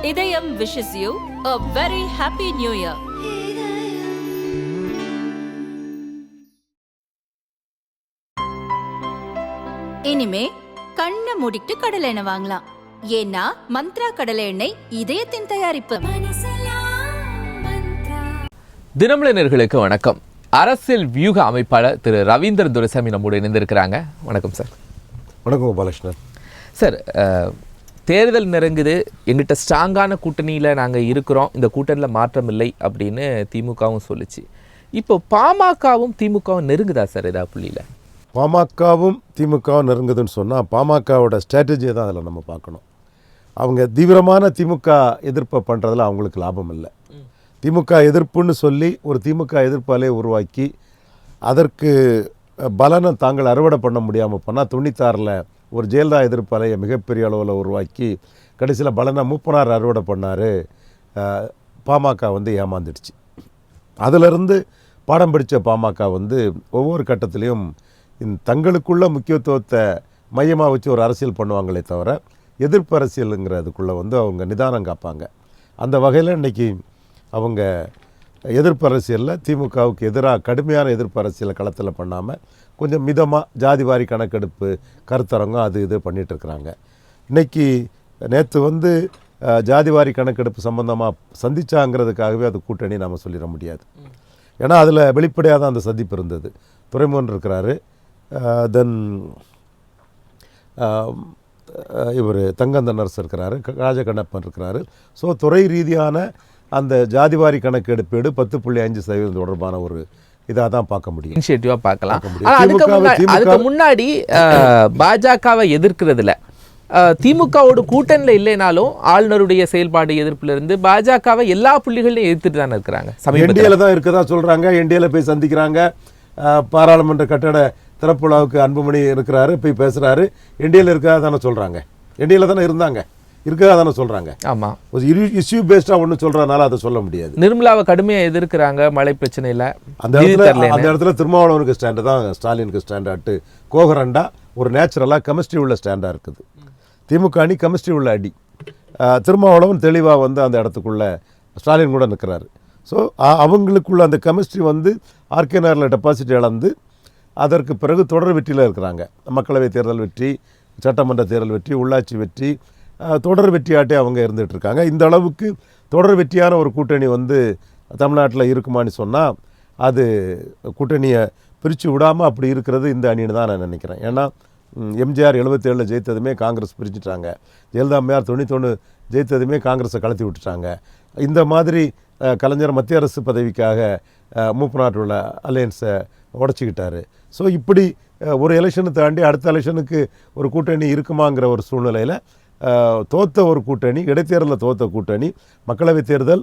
இதயம் wishes you a very happy new year. இனிமே கண்ணை மூடிட்டு கடலை எண்ணெய் வாங்கலாம். ஏன்னா மந்த்ரா கடலை எண்ணெய் இதயத்தின் தயாரிப்பு. தினமலர்களுக்கு வணக்கம். அரசியல் வியூக அமைப்பாளர் திரு ரவீந்திர துரைசாமி நம்மோடு இணைந்திருக்கிறாங்க. வணக்கம் சார். வணக்கம் கோபாலகிருஷ்ணன் சார். தேர்தல் நெருங்குது, எங்கிட்ட ஸ்ட்ராங்கான கூட்டணியில் நாங்கள் இருக்கிறோம், இந்த கூட்டணியில் மாற்றம் இல்லை அப்படின்னு திமுகவும் சொல்லிச்சு. இப்போ பாமகவும் திமுகவும் நெருங்குதா சார்? ஏதாவது புள்ளியில் பாமகவும் திமுகவும் நெருங்குதுன்னு சொன்னால் பாமகவோட ஸ்ட்ராட்டஜியை தான் அதில் நம்ம பார்க்கணும். அவங்க தீவிரமான திமுக எதிர்ப்பை பண்ணுறதுல அவங்களுக்கு லாபம் இல்லை. திமுக எதிர்ப்புன்னு சொல்லி ஒரு திமுக எதிர்ப்பாலே உருவாக்கி அதற்கு பலனை தாங்கள் அறுவடை பண்ண முடியாமல் போனால் 96 ஒரு ஜெயலலிதா எதிர்ப்பாலையை மிகப்பெரிய அளவில் உருவாக்கி கடைசியில் பலனை மூப்பனார் அறுவடை பண்ணார். பாமக ஏமாந்துடுச்சு. அதிலிருந்து பாடம் படித்த பாமக ஒவ்வொரு கட்டத்திலையும் தங்களுக்குள்ள முக்கியத்துவத்தை மையமாக வச்சு ஒரு அரசியல் பண்ணுவாங்களே தவிர எதிர்ப்பு அரசியலுங்கிறதுக்குள்ளே அவங்க நிதானம் காப்பாங்க. அந்த வகையில் இன்றைக்கி அவங்க எதிர்ப்பு அரசியலில் திமுகவுக்கு எதிராக கடுமையான எதிர்ப்பு அரசியலை களத்தில் பண்ணாமல் கொஞ்சம் மிதமாக ஜாதிவாரி கணக்கெடுப்பு கருத்தரங்கம் அது இது பண்ணிகிட்ருக்குறாங்க. இன்றைக்கி நேற்று ஜாதிவாரி கணக்கெடுப்பு சம்பந்தமாக சந்திச்சாங்கிறதுக்காகவே அது கூட்டணி நாம் சொல்லிட முடியாது. ஏன்னா அதில் வெளிப்படையாக தான் அந்த சந்திப்பு இருந்தது. துரைமுருகன் இருக்கிறாரு, தென் இவர் தங்கந்தனரசு இருக்கிறாரு, ராஜகண்ணப்பன் இருக்கிறாரு. ஸோ துறை ரீதியான அந்த ஜாதிவாரி கணக்கெடுப்பீடு 10.5% தொடர்பான ஒரு இதாக தான் பார்க்க முடியும், இனிஷியேட்டிவாக பார்க்கலாம். அதுக்கு முன்னாடி பாஜகவை எதிர்க்கிறதுல திமுகவோட கூட்டணியில் இல்லைனாலும் ஆளுநருடைய செயல்பாடு எதிர்ப்பிலிருந்து பாஜகவை எல்லா புள்ளிகளையும் எதிர்த்துட்டு தானே இருக்கிறாங்க. என்டிஏல தான் இருக்கதா சொல்கிறாங்க. என்டிஏல போய் சந்திக்கிறாங்க. பாராளுமன்ற கட்டட திறப்புலாவுக்கு அன்புமணி இருக்கிறாரு, போய் பேசுகிறாரு. என்டிஏல இருக்கதா தானே சொல்கிறாங்க. என்டிஏல தானே இருந்தாங்க, இருக்கதா தானே சொல்கிறாங்க. ஆமாம், ஒரு இஷ்யூ பேஸ்டாக ஒன்று சொல்கிறதுனால அதை சொல்ல முடியாது. நிர்மலாவை கடுமையாக எதிர்க்கிறாங்க மழை பிரச்சனையில். அந்த இடத்துல திருமாவளவனுக்கு ஸ்டாண்டு தான் ஸ்டாலினுக்கு ஸ்டாண்டாட்டு கோகரண்டாக ஒரு நேச்சுரலாக கெமிஸ்ட்ரி உள்ள ஸ்டாண்டாக இருக்குது. திமுக அணி கெமிஸ்ட்ரி உள்ள அடி. திருமாவளவன் தெளிவாக அந்த இடத்துக்குள்ளே ஸ்டாலின் கூட நிற்கிறாரு. ஸோ அவங்களுக்குள்ள அந்த கெமிஸ்ட்ரி ஆர்கே நகரில் டெபாசிட் இழந்து அதற்கு பிறகு தொடர் வெற்றியில் இருக்கிறாங்க. மக்களவை தேர்தல் வெற்றி, சட்டமன்ற தேர்தல் வெற்றி, உள்ளாட்சி வெற்றி, தொடர் வெற்றியாட்டே அவங்க இருந்துகிட்ருக்காங்க. இந்த அளவுக்கு தொடர் வெற்றியான ஒரு கூட்டணி தமிழ்நாட்டில் இருக்குமான்னு சொன்னால் அது கூட்டணியை பிரித்து விடாமல் அப்படி இருக்கிறது இந்த அணின்னு தான் நான் நினைக்கிறேன். ஏன்னா எம்ஜிஆர் 77 ஜெயித்ததுமே காங்கிரஸ் பிரிச்சுட்டாங்க. ஜெயலலிதா அம்மையார் 91 ஜெயித்ததுமே காங்கிரஸை கலத்தி விட்டுட்டாங்க. இந்த மாதிரி கலைஞர் மத்திய அரசு பதவிக்காக மூப்பனாட்டில் உள்ள அலையன்ஸை உடச்சிக்கிட்டாரு. ஸோ இப்படி ஒரு எலெக்ஷனை தாண்டி அடுத்த எலெக்ஷனுக்கு ஒரு கூட்டணி இருக்குமாங்கிற ஒரு சூழ்நிலையில் தோற்ற ஒரு கூட்டணி, இடைத்தேர்தலில் தோற்ற கூட்டணி, மக்களவை தேர்தல்,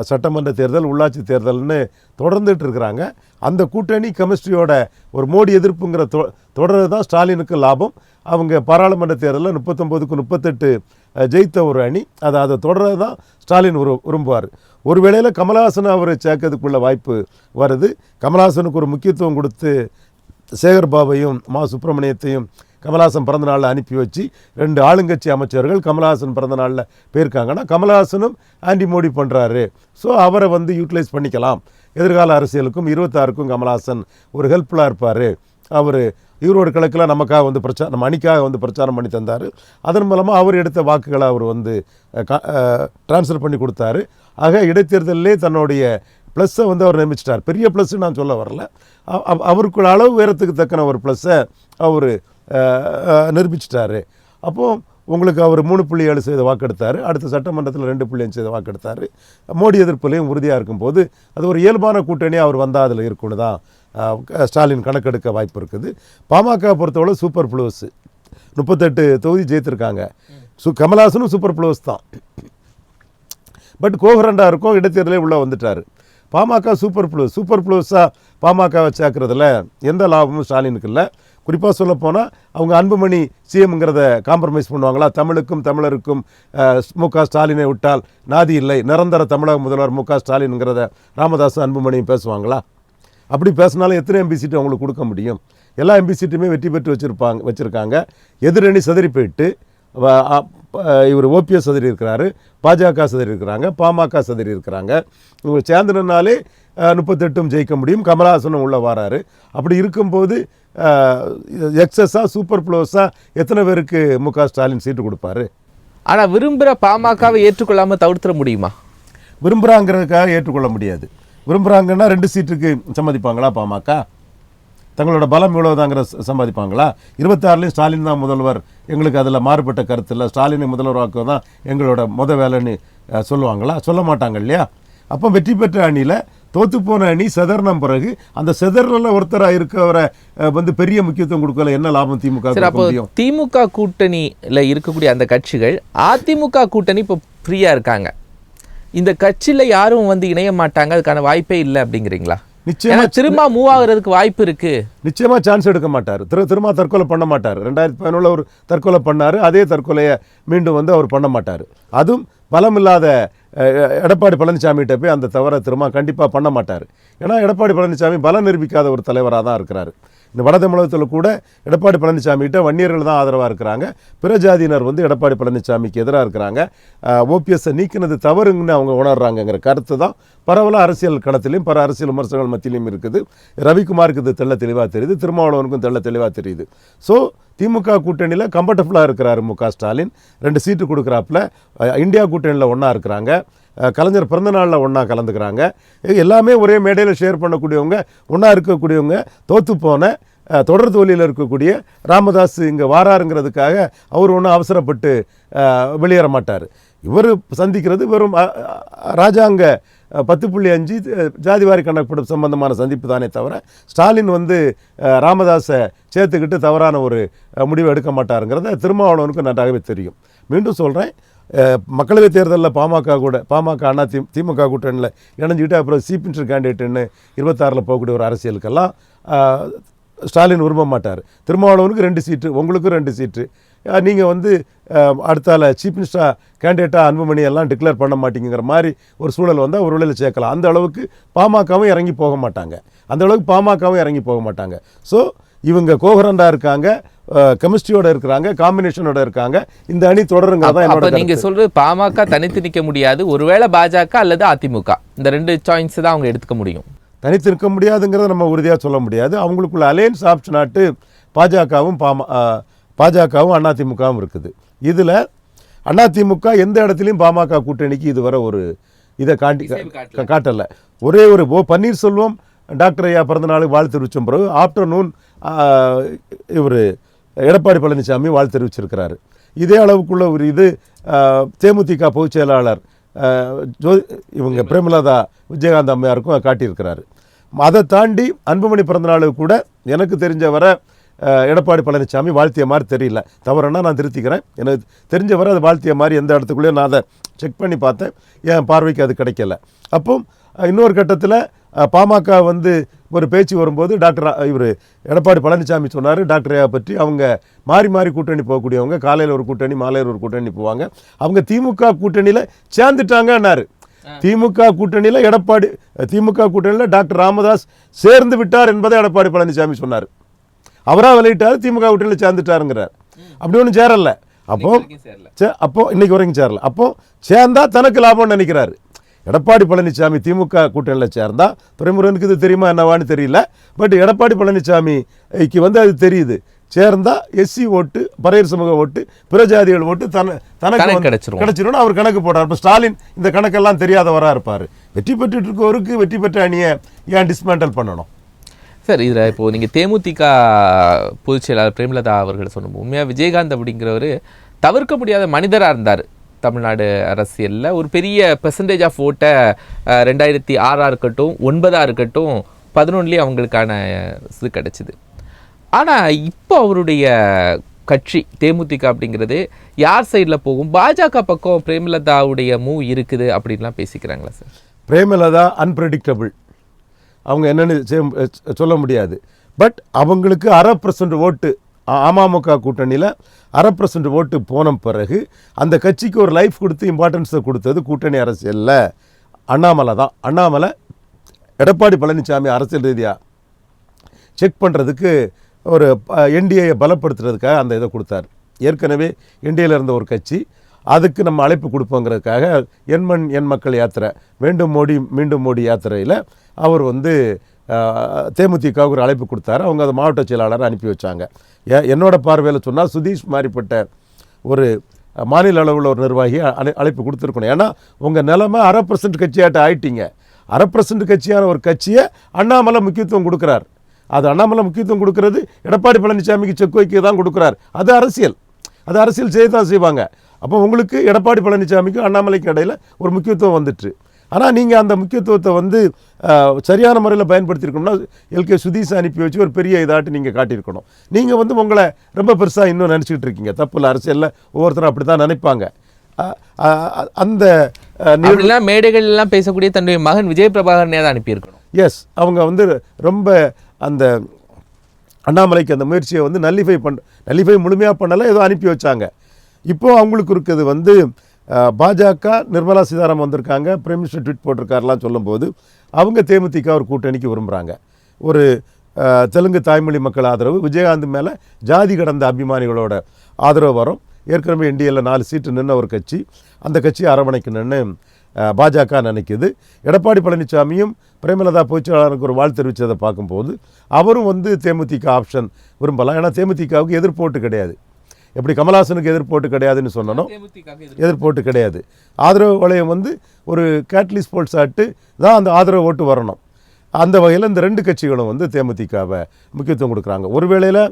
சட்டமன்ற தேர்தல், உள்ளாட்சி தேர்தல்னு தொடர்ந்துட்டு இருக்கிறாங்க. அந்த கூட்டணி கெமிஸ்ட்ரியோட ஒரு மோடி எதிர்ப்புங்கிற தொடர்றது தான் ஸ்டாலினுக்கு லாபம். அவங்க பாராளுமன்ற தேர்தலில் 39க்கு 38 ஜெயித்த ஒரு அணி. அதை தொடர்றது தான் ஸ்டாலின் விரும்புவார். ஒரு வேளையில் கமலஹாசனை அவர் சேர்க்கறதுக்குள்ள வாய்ப்பு வருது. கமலஹாசனுக்கு ஒரு முக்கியத்துவம் கொடுத்து சேகர்பாபையும் மா சுப்பிரமணியத்தையும் கமலஹாசன் பிறந்தநாளில் அனுப்பி வச்சு 2 ஆளுங்கட்சி அமைச்சர்கள் கமலஹாசன் பிறந்தநாளில் போயிருக்காங்கன்னா கமலஹாசனும் ஆன்டி மோடி பண்ணுறாரு. ஸோ அவரை யூட்டிலைஸ் பண்ணிக்கலாம். எதிர்கால அரசியலுக்கும் 26க்கும் கமலஹாசன் ஒரு ஹெல்ப்ஃபுல்லாக இருப்பார். அவர் ஈரோடு கிழக்கில் நமக்காக நம்ம அணிக்காக பிரச்சாரம் பண்ணி தந்தார். அதன் மூலமாக அவர் எடுத்த வாக்குகளை அவர் டிரான்ஸ்ஃபர் பண்ணி கொடுத்தாரு. ஆக இடைத்தேர்தலிலே தன்னுடைய ப்ளஸ்ஸை அவர் நியமிச்சிட்டார். பெரிய ப்ளஸ்ஸு நான் சொல்ல வரல, அவருக்குள்ள அளவு உயரத்துக்கு தக்கன ஒரு ப்ளஸ்ஸை அவர் நிரூபிச்சிட்டாரு. அப்போது உங்களுக்கு அவர் 3.7% வாக்கெடுத்தார். அடுத்த சட்டமன்றத்தில் 2.5% வாக்கெடுத்தார். மோடி எதிர்ப்புலையும் உறுதியாக இருக்கும்போது அது ஒரு இயல்பான கூட்டணி அவர் வந்தால் அதில் இருக்குன்னு தான் ஸ்டாலின் கணக்கெடுக்க வாய்ப்பு இருக்குது. பாமக பொறுத்தவரை சூப்பர் ப்ளூஸ் 38 தொகுதி ஜெயித்திருக்காங்க. கமலஹாசனும் சூப்பர் ப்ளூஸ் தான். பட் கோகரண்டாக இருக்கும், இடைத்தேர்தலே உள்ளே வந்துட்டார். பாமக சூப்பர் ப்ளூஸாக பாமகவை சேர்க்கறதுல எந்த லாபமும் ஸ்டாலினுக்கு இல்லை. குறிப்பாக சொல்லப்போனால் அவங்க அன்புமணி சிஎம்ங்கிறத காம்ப்ரமைஸ் பண்ணுவாங்களா? தமிழுக்கும் தமிழருக்கும் மு.க. ஸ்டாலினை விட்டால் நாதி இல்லை, நிரந்தர தமிழக முதல்வர் மு.க. ஸ்டாலின்ங்கிறத ராமதாஸ் அன்புமணியும் பேசுவாங்களா? அப்படி பேசினாலும் எத்தனை எம்பி சீட்டு அவங்களுக்கு கொடுக்க முடியும்? எல்லா எம்பி சீட்டுமே வெற்றி பெற்று வச்சுருக்காங்க. எதிரணி சிதறி போயிட்டு இவர் ஓபிஎஸ் சதுரி இருக்கிறாரு, பாஜக சதுரி இருக்கிறாங்க, பாமக சதுரி இருக்கிறாங்க. இவங்க சேர்ந்துனாலே 38 ஜெயிக்க முடியும். கமலஹாசனும் உள்ள வராரு. அப்படி இருக்கும்போது எக்ஸஸா சூப்பர் ப்ளோஸா எத்தனை பேருக்கு முக ஸ்டாலின் சீட்டு கொடுப்பாரு? ஆனால் விரும்புகிற பாமகவை ஏற்றுக்கொள்ளாமல் தவிர்த்துட முடியுமா? விரும்புகிறாங்கிறதுக்காக ஏற்றுக்கொள்ள முடியாது. விரும்புகிறாங்கன்னா 2 சீட்டுக்கு சம்மதிப்பாங்களா பாமக? தங்களோட பலம் இவ்வளவுதாங்கிற சம்பாதிப்பாங்களா? 26லையும் ஸ்டாலின் தான் முதல்வர், எங்களுக்கு அதில் மாறுபட்ட கருத்து இல்லை, ஸ்டாலினை முதல்வராக்க தான் எங்களோட வேலைன்னு சொல்லுவாங்களா? சொல்ல மாட்டாங்க இல்லையா? அப்போ வெற்றி பெற்ற அணியில் தோத்துப்போன அணி செதறின பிறகு அந்த செதறல ஒருத்தராக இருக்கவரை பெரிய முக்கியத்துவம் கொடுக்கல, என்ன லாபம் திமுக? திமுக கூட்டணியில் இருக்கக்கூடிய அந்த கட்சிகள் அதிமுக கூட்டணி இப்போ ஃப்ரீயாக இருக்காங்க, இந்த கட்சியில் யாரும் இணைய மாட்டாங்க, அதுக்கான வாய்ப்பே இல்லை அப்படிங்கிறீங்களா? நிச்சயமா திரும்ப மூவ் ஆகுறதுக்கு வாய்ப்பு இருக்கு. நிச்சயமா சான்ஸ் எடுக்க மாட்டார். திரும்ப தற்கொலை பண்ண மாட்டார். 2011 ஒரு தற்கொலை பண்ணாரு, அதே தற்கொலையை மீண்டும் அவர் பண்ண மாட்டார். அதுவும் பலம் இல்லாத எடப்பாடி பழனிசாமிகிட்ட போய் அந்த தவறை திரும்ப கண்டிப்பாக பண்ண மாட்டார். ஏன்னா எடப்பாடி பழனிசாமி பலம் நிரூபிக்காத ஒரு தலைவராக தான் இருக்கிறார். இந்த வட தமிழகத்தில் கூட எடப்பாடி பழனிசாமிகிட்ட வன்னியர்கள் தான் ஆதரவாக இருக்கிறாங்க, பிற ஜாதியினர் எடப்பாடி பழனிசாமிக்கு எதிராக இருக்கிறாங்க. ஓபிஎஸ்ஸை நீக்கினது தவறுன்னு அவங்க உணர்றாங்கங்கிற கருத்து தான் பரவலாக அரசியல் களத்திலையும் பல அரசியல் விமர்சனங்கள் மத்தியிலையும் இருக்குது. ரவிக்குமாருக்கு இது தெள்ள தெளிவாக தெரியுது, திருமாவளவனுக்கும் தெள்ள தெளிவாக தெரியுது. ஸோ திமுக கூட்டணியில் கம்ஃபர்டபுளாக இருக்கிறார் முக ஸ்டாலின். 2 சீட்டு கொடுக்குறாப்புல. இந்தியா கூட்டணியில் ஒன்றா இருக்கிறாங்க, கலைஞர் பிறந்தநாளில் ஒன்றா கலந்துக்கிறாங்க. எல்லாமே ஒரே மேடையில் ஷேர் பண்ணக்கூடியவங்க, ஒன்றா இருக்கக்கூடியவங்க. தோற்று போன தொடர் தோல்வியில் இருக்கக்கூடிய ராமதாஸ் இங்கே வாராருங்கிறதுக்காக அவர் ஒன்றும் அவசரப்பட்டு வெளியேற மாட்டார். இவர் சந்திக்கிறது வெறும் ராஜாங்க 10.5 ஜாதிவாரி கணக்கெடுப்பு சம்பந்தமான சந்திப்பு தானே தவிர ஸ்டாலின் ராமதாஸை சேர்த்துக்கிட்டு தவறான ஒரு முடிவு எடுக்க மாட்டாருங்கிறத திருமாவளவனுக்கு நன்றாகவே தெரியும். மீண்டும் சொல்கிறேன், மக்களவைத் தேர்தலில் பாமக திமுக கூட்டணியில் இணைஞ்சிக்கிட்டு அப்புறம் சீஃப் மினிஸ்டர் கேண்டிடேட்டுன்னு 26ல் போகக்கூடிய ஒரு அரசியலுக்கெல்லாம் ஸ்டாலின் விரும்ப மாட்டார். திருமாவளவனுக்கு 2 சீட்டு, உங்களுக்கும் 2 சீட்டு. நீங்கள் அடுத்தால சீஃப் மினிஸ்டர் கேண்டிடேட்டாக அன்புமணி எல்லாம் டிக்ளேர் பண்ண மாட்டேங்கிற மாதிரி ஒரு சூழல் வந்தால் ஒரு வேளையில் சேர்க்கலாம். அந்த அளவுக்கு பாமகவும் இறங்கி போக மாட்டாங்க. ஸோ இவங்க கோகரண்டாக இருக்காங்க, கெமிஸ்ட்ரியோட இருக்கிறாங்க, காம்பினேஷனோட இருக்காங்க. இந்த அணி தொடருங்க. நீங்க சொல்றது பாமக தனித்து நிற்க முடியாது, ஒருவேளை பாஜக அல்லது அதிமுக, இந்த 2 சாய்ஸ் தான் அவங்க எடுத்துக்க முடியும். தனித்து நிற்க முடியாதுங்கிறத நம்ம உறுதியாக சொல்ல முடியாது. அவங்களுக்குள்ள அலையன்ஸ் ஆப்ஷன் ஆட்டு பாஜகவும் அதிமுகவும் இருக்குது. இதில் அதிமுக எந்த இடத்துலையும் பாமக கூட்டணிக்கு இதுவரை ஒரு இதை காட்டலை. ஒரே ஒரு பன்னீர்செல்வம் டாக்டர் ஐயா பிறந்தநாளுக்கு வாழ்த்து தெரிவித்த பிறகு ஆஃப்டர்நூன் இவர் எடப்பாடி பழனிசாமி வாழ்த்து தெரிவிச்சிருக்கிறாரு. இதே அளவுக்குள்ள ஒரு இது தேமுதிக பொதுச் செயலாளர் இவங்க பிரேமலதா விஜயகாந்த் அம்மையாருக்கும் காட்டியிருக்கிறாரு. அதை தாண்டி அன்புமணி பிறந்தநாளுக்கு கூட எனக்கு தெரிஞ்ச வர எடப்பாடி பழனிசாமி வாழ்த்திய மாதிரி தெரியல. தவறுனா நான் திருத்திக்கிறேன். எனக்கு தெரிஞ்ச வர அது வாழ்த்திய மாதிரி எந்த இடத்துக்குள்ளேயும் நான் அதை செக் பண்ணி பார்த்தேன், என் பார்வைக்கு அது கிடைக்கல. அப்போ இன்னொரு கட்டத்தில் பாமக ஒரு பேச்சு வரும்போது இவர் எடப்பாடி பழனிசாமி சொன்னார் டாக்டர் ஐயா பற்றி. அவங்க மாறி மாறி கூட்டணி போகக்கூடியவங்க, காலையில் ஒரு கூட்டணி மாலையில் ஒரு கூட்டணி போவாங்க. அவங்க திமுக கூட்டணியில் சேர்ந்துட்டாங்கன்னாரு. திமுக கூட்டணியில் டாக்டர் ராமதாஸ் சேர்ந்து விட்டார் என்பதை எடப்பாடி பழனிசாமி சொன்னார். அவராக விளையிட்டார், திமுக கூட்டணியில் சேர்ந்துட்டாருங்கிறார். அப்படி ஒன்றும் சேரல. அப்போ இன்னைக்கு வரைக்கும் சேரல. அப்போ சேர்ந்தா தனக்கு லாபம்னு நினைக்கிறாரு எடப்பாடி பழனிசாமி. திமுக கூட்டணியில் சேர்ந்தா துரைமுருகனுக்கு இது தெரியுமா என்னவான்னு தெரியல. பட் எடப்பாடி பழனிசாமிக்கு அது தெரியுது. சேர்ந்தா எஸ்சி ஓட்டு, பறையர் சமூக ஓட்டு, பிற ஜாதிகள் ஓட்டு தனக்கு கிடைச்சிடும் அவர் கணக்கு போடுறார். இப்போ ஸ்டாலின் இந்த கணக்கெல்லாம் தெரியாதவராக இருப்பார். வெற்றி பெற்று இருக்கவருக்கு வெற்றி பெற்ற அணியை ஏன் டிஸ்மேண்டல் பண்ணணும்? சார், இதில் இப்போது நீங்கள் தேமுதிக பொதுச் செயலாளர் பிரேமலதா அவர்கள் சொன்ன உண்மையாக விஜயகாந்த் அப்படிங்கிறவர் தவிர்க்க முடியாத மனிதராக இருந்தார். தமிழ்நாடு அரசியலில் ஒரு பெரிய பெர்சன்டேஜ் ஆஃப் ஓட்டை 2006 இருக்கட்டும் 9 இருக்கட்டும் 11 அவங்களுக்கான இது கிடைச்சிது. ஆனால் இப்போ அவருடைய கட்சி தேமுதிக அப்படிங்கிறது யார் சைடில் போகும்? பாஜக பக்கம் பிரேமலதாவுடைய மூவ் இருக்குது அப்படின்லாம் பேசிக்கிறாங்களா சார்? பிரேமலதா அன்பிரடிக்டபிள், அவங்க என்னென்னு சொல்ல முடியாது. பட் அவங்களுக்கு 1/2% ஓட்டு அமமுக கூட்டணியில் 1/2% ஓட்டு போன பிறகு அந்த கட்சிக்கு ஒரு லைஃப் கொடுத்து இம்பார்ட்டன்ஸை கொடுத்தது கூட்டணி அரசியலில் அண்ணாமலை தான். அண்ணாமலை எடப்பாடி பழனிசாமி அரசியல் ரீதியாக செக் பண்ணுறதுக்கு ஒரு என்டிஏயை பலப்படுத்துறதுக்காக அந்த இதை கொடுத்தார். ஏற்கனவே இந்தியாவில் இருந்த ஒரு கட்சி, அதுக்கு நம்ம அழைப்பு கொடுப்போங்கிறதுக்காக என் மக்கள் யாத்திரை, வேண்டும் மோடி மீண்டும் மோடி யாத்திரையில் அவர் வந்து தேமுதிகவுக்கு ஒரு அழைப்பு கொடுத்தாரு. அவங்க அதை மாவட்ட செயலாளரை அனுப்பி வச்சாங்க. என்னோட பார்வையில் சொன்னால் சுதீஷ் மாதிரிப்பட்ட ஒரு மாநில அளவில் ஒரு நிர்வாகி அழைப்பு கொடுத்துருக்கணும். ஏன்னா உங்கள் நிலைமை 1% கட்சியாட்ட ஆயிட்டீங்க. 1% கட்சியான ஒரு கட்சியை அண்ணாமலை முக்கியத்துவம் கொடுக்குறார். அது அண்ணாமலை முக்கியத்துவம் கொடுக்கறது எடப்பாடி பழனிசாமிக்கு செக் வைக்க தான் கொடுக்குறார். அது அரசியல் செய்ய தான் செய்வாங்க. அப்போ உங்களுக்கு எடப்பாடி பழனிசாமிக்கும் அண்ணாமலைக்கும் இடையில் ஒரு முக்கியத்துவம் வந்துட்டு, ஆனால் நீங்கள் அந்த முக்கியத்துவத்தை வந்து சரியான முறையில் பயன்படுத்தியிருக்கணும்னா எல்கே சுதீஷ் அனுப்பி வச்சு ஒரு பெரிய இதாட்டு நீங்கள் காட்டியிருக்கணும். நீங்கள் வந்து உங்களை ரொம்ப பெருசாக இன்னும் நினச்சிக்கிட்டு இருக்கீங்க. தப்பு இல்லை, அரசியலில் ஒவ்வொருத்தரும் அப்படி தான் நினைப்பாங்க. அந்த மேடைகள் எல்லாம் பேசக்கூடிய தன்னுடைய மகன் விஜய் பிரபாகரனே தான் அனுப்பியிருக்கணும். எஸ், அவங்க வந்து ரொம்ப அந்த அண்ணாமலைக்கு அந்த முயற்சியை வந்து நல்லிஃபை முழுமையாக பண்ணலை, ஏதோ அனுப்பி வச்சாங்க. இப்போது அவங்களுக்கு இருக்கிறது வந்து பாஜக நிர்மலா சீதாராமன் வந்திருக்காங்க, பிரைம் மினிஸ்டர் ட்வீட் போட்டிருக்காருலாம் சொல்லும்போது அவங்க தேமுதிக ஒரு கூட்டணிக்கு விரும்புகிறாங்க. ஒரு தெலுங்கு தாய்மொழி மக்கள் ஆதரவு, விஜயகாந்த் மேலே ஜாதி கடந்த அபிமானிகளோட ஆதரவு வரும். ஏற்கனவே இந்தியாவில் 4 சீட்டு நின்ன ஒரு கட்சி, அந்த கட்சியை அரவணைக்கணும்னு பாஜக நினைக்குது. எடப்பாடி பழனிசாமியும் பிரேமலதா பொதுச்செயலாளருக்கு ஒரு வாழ்த்து தெரிவித்ததை பார்க்கும்போது அவரும் வந்து தேமுதிக ஆப்ஷன் விரும்பலாம். ஏன்னா தேமுதிகவுக்கு எதிர்ப்போட்டு கிடையாது. எப்படி கமல்ஹாசனுக்கு எதிர்ப்போட்டு கிடையாதுன்னு சொன்னோம், எதிர்ப்போட்டு கிடையாது. ஆதரவு வளையம் வந்து ஒரு கேட்லிஸ் போல்ஸ் ஆட்டு தான் அந்த ஆதரவு ஓட்டு வரணும். அந்த வகையில் இந்த 2 கட்சிகளும் வந்து தேமுதிகவை முக்கியத்துவம் கொடுக்குறாங்க. ஒரு வேளையில்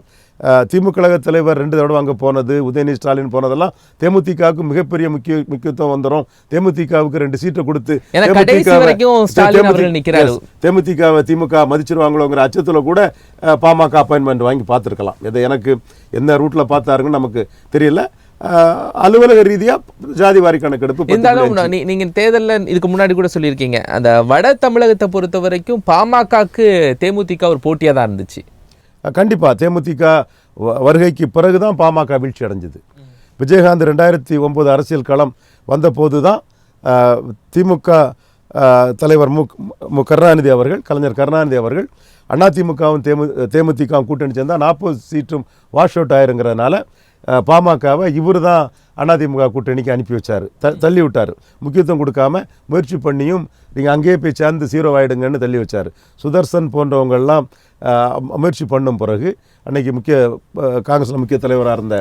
திமுக கழக தலைவர் 2 தடவை அங்கே போனது, உதயநிதி ஸ்டாலின் போனதெல்லாம் தேமுதிகவுக்கு மிகப்பெரிய முக்கியத்துவம் வந்துடும். தேமுதிகவுக்கு 2 சீட்டை கொடுத்து தேமுதிகவை திமுக மதிச்சிருவாங்களோங்கிற அச்சத்தில் கூட பாமக அப்பாயின்மெண்ட் வாங்கி பார்த்துருக்கலாம். இதை எனக்கு என்ன ரூட்டில் பார்த்தாருன்னு நமக்கு தெரியல. அலுவலக ரீதியாக ஜாதி வாரி கணக்கெடுப்பு இருந்தாலும் நீங்கள் தேர்தலில் இதுக்கு முன்னாடி கூட சொல்லியிருக்கீங்க, அந்த வட தமிழகத்தை பொறுத்த வரைக்கும் பாமகக்கு தேமுதிக ஒரு போட்டியாக தான் இருந்துச்சு. கண்டிப்பாக தேமுதிக வருகைக்கு பிறகு தான் பாமக வீழ்ச்சி அடைஞ்சது. விஜயகாந்த் 2009 அரசியல் களம் வந்தபோது தான் திமுக தலைவர் மு கருணாநிதி அவர்கள், கலைஞர் கருணாநிதி அவர்கள் அதிமுகவும் தேமுதிகவும் கூட்டணி சேர்ந்தால் 40 சீட்டும் வாஷ் அவுட் ஆயிருங்கிறதுனால பாமகவை இவர் தான் அதிமுக கூட்டணிக்கு அனுப்பி வச்சார், தள்ளி விட்டார். முக்கியத்துவம் கொடுக்காம முயற்சி பண்ணியும் நீங்கள் அங்கேயே போய் சேர்ந்து 0 ஆகிடுங்கன்னு தள்ளி வச்சார். சுதர்சன் போன்றவங்கள்லாம் முயற்சி பண்ணும் பிறகு அன்னைக்கு காங்கிரஸில் முக்கிய தலைவராக இருந்த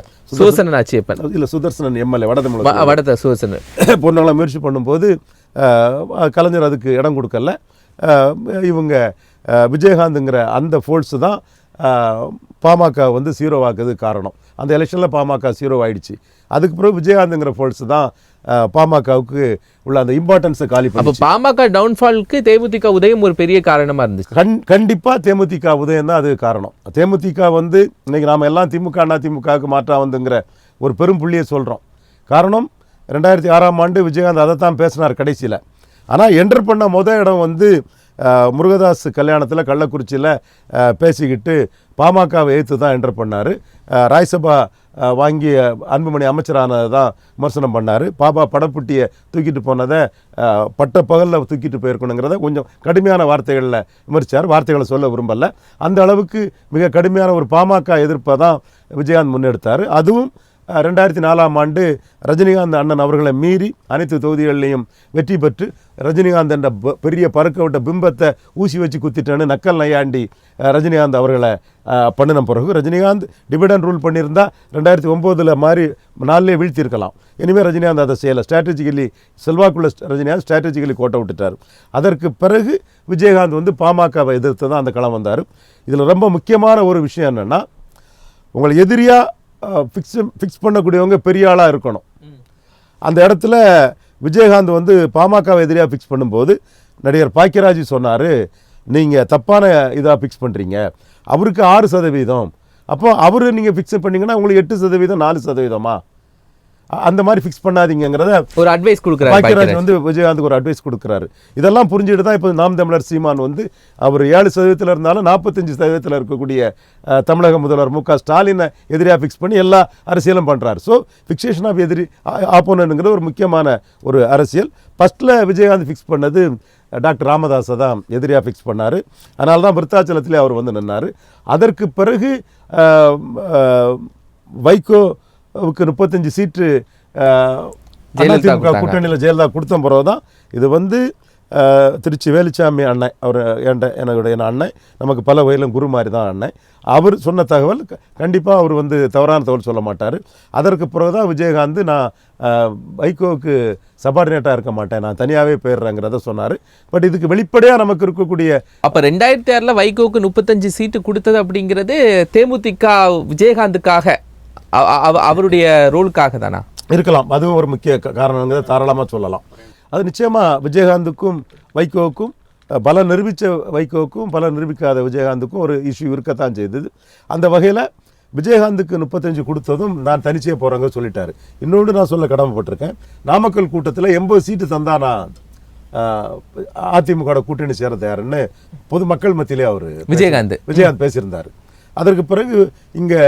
சுதர்சனன் எம்எல்ஏ வட சுதர்சனன் போன்றவங்களாம் முயற்சி பண்ணும்போது கலைஞர் அதுக்கு இடம் கொடுக்கல. இவங்க விஜயகாந்துங்கிற அந்த ஃபோர்ஸு தான் பாமக வந்து 0 ஆக்குது காரணம். அந்த எலெக்ஷனில் பாமக 0 ஆயிடுச்சு. அதுக்கு பிறகு விஜயகாந்துங்கிற ஃபோர்ஸு தான் பாமகவுக்கு உள்ள அந்த இம்பார்ட்டன்ஸை காலி பண்ணி. பாமக டவுன்ஃபால்க்கு தேமுதிக உதயம் ஒரு பெரிய காரணமாக இருந்துச்சு. கண்டிப்பாக தேமுதிக உதயம் தான் அது காரணம். தேமுதிக வந்து இன்னைக்கு நாம் எல்லாம் திமுக அதிமுகவுக்கு மாற்றா வந்துங்கிற ஒரு பெரும் புள்ளியை சொல்கிறோம். காரணம் 2006ஆம் ஆண்டு விஜயகாந்த் அதை தான் பேசினார் கடைசியில். ஆனால் என்டர் பண்ண இடம் வந்து முருகதாஸ் கல்யாணத்தில் கள்ளக்குறிச்சியில் பேசிக்கிட்டு பாமகவை எதிர்த்து தான் என்டர் பண்ணார். ராஜ்சபா வாங்கி அன்புமணி அமைச்சரானதை தான் விமர்சனம் பண்ணார். பாபா படப்புட்டியை தூக்கிட்டு போனதை பட்ட பகலில் தூக்கிட்டு போயிருக்கணுங்கிறத கொஞ்சம் கடுமையான வார்த்தைகளில் விமர்சித்தார். வார்த்தைகளை சொல்ல விரும்பலை. அந்த அளவுக்கு மிக கடுமையான ஒரு பாமக எதிர்ப்பை தான் விஜயகாந்த் முன்னெடுத்தார். அதுவும் 2004ஆம் ஆண்டு ரஜினிகாந்த் அண்ணன் அவர்களை மீறி அனைத்து தொகுதிகளிலையும் வெற்றி பெற்று ரஜினிகாந்த் என்ற பெரிய பறக்க விட்ட பிம்பத்தை ஊசி வச்சு குத்திட்டேன்னு நக்கல் நையாண்டி ரஜினிகாந்த் அவர்களை பண்ணின பிறகு ரஜினிகாந்த் டிவிடன் ரூல் பண்ணியிருந்தால் 2009 மாதிரி 4லே வீழ்த்தியிருக்கலாம். இனிமேல் ரஜினிகாந்த் அதை செய்யலை. ஸ்ட்ராட்டஜிக்கலி செல்வாக்குள்ள ரஜினிகாந்த் ஸ்ட்ராட்டஜிக்கலி கோட்டை விட்டுட்டார். அதற்கு பிறகு விஜயகாந்த் வந்து பாமகவை எதிர்த்து தான் அந்த களம் வந்தார். இதில் ரொம்ப முக்கியமான ஒரு விஷயம் என்னென்னா, உங்களை எதிரியாக ஃபிக்ஸ் பண்ணக்கூடியவங்க பெரிய ஆளாக இருக்கணும். அந்த இடத்துல விஜயகாந்த் வந்து பாமகவை எதிரியாக ஃபிக்ஸ் பண்ணும்போது நடிகர் பாக்கியராஜ் சொன்னார், நீங்கள் தப்பான இதாக ஃபிக்ஸ் பண்ணுறீங்க. அவருக்கு 6%, அப்போ அவர் நீங்கள் ஃபிக்ஸ் பண்ணிங்கன்னா உங்களுக்கு 8%, 4%. அந்த மாதிரி ஃபிக்ஸ் பண்ணாதீங்கிறத ஒரு அட்வைஸ் கொடுக்குறாரு. பாக்கியராஜ் வந்து விஜயகாந்துக்கு ஒரு அட்வைஸ் கொடுக்குறாரு. இதெல்லாம் புரிஞ்சுட்டு தான் இப்போ நாம் தமிழர் சீமான் வந்து அவர் 7% இருந்தாலும் 45% இருக்கக்கூடிய தமிழக முதல்வர் மு.க. ஸ்டாலினை எதிரியாக ஃபிக்ஸ் பண்ணி எல்லா அரசியலும் பண்ணுறாரு. ஸோ ஃபிக்ஸேஷன் ஆஃப் எதிரி ஆப்போனன்ட்ங்கிற ஒரு முக்கியமான ஒரு அரசியல். ஃபஸ்ட்டில் விஜயகாந்த் ஃபிக்ஸ் பண்ணது டாக்டர் ராமதாஸை தான் எதிரியாக ஃபிக்ஸ் பண்ணார். அதனால தான் விருத்தாச்சலத்திலே அவர் வந்து நின்னார். அதற்கு பிறகு வைகோ 35 சீட்டு ஜெயலலிதா கூட்டணியில் ஜெயலலிதா கொடுத்த பிறகு தான் இது வந்து திருச்சி வேலுச்சாமி அண்ணன் அவர் என்னுடைய அண்ணன், நமக்கு பல வகையிலும் குரு மாதிரி தான் அண்ணன். அவர் சொன்ன தகவல் கண்டிப்பாக அவர் வந்து தவறான தகவல் சொல்ல மாட்டார். அதற்கு பிறகு தான் விஜயகாந்த் நான் வைகோவுக்கு சபார்டினேட்டாக இருக்க மாட்டேன், நான் தனியாகவே போயிடுறேங்கிறத சொன்னார். பட் இதுக்கு வெளிப்படையாக நமக்கு இருக்கக்கூடிய அப்போ 2006 வைகோவுக்கு 35 சீட்டு கொடுத்தது அப்படிங்கிறது தேமுதிக விஜயகாந்துக்காக அவருடைய ரோலுக்காக தானா இருக்கலாம். அதுவும் ஒரு முக்கிய காரணங்கிறத தாராளமாக சொல்லலாம். அது நிச்சயமாக விஜயகாந்துக்கும் வைகோவுக்கும் பல நிரூபித்த வைகோவுக்கும் பல நிரூபிக்காத விஜயகாந்துக்கும் ஒரு இஷ்யூ இருக்கத்தான் செய்தது. அந்த வகையில் விஜயகாந்துக்கு 35 கொடுத்ததும் நான் தனிச்சையாக போகிறேங்க சொல்லிட்டாரு. இன்னொன்று நான் சொல்ல கடமைப்பட்டிருக்கேன், நாமக்கல் கூட்டத்தில் 80 சீட்டு தந்தா நான் அதிமுக கூட்டணி சேர தயாருன்னு பொதுமக்கள் மத்தியிலே அவர் விஜயகாந்த் பேசியிருந்தார். அதற்கு பிறகு இங்கே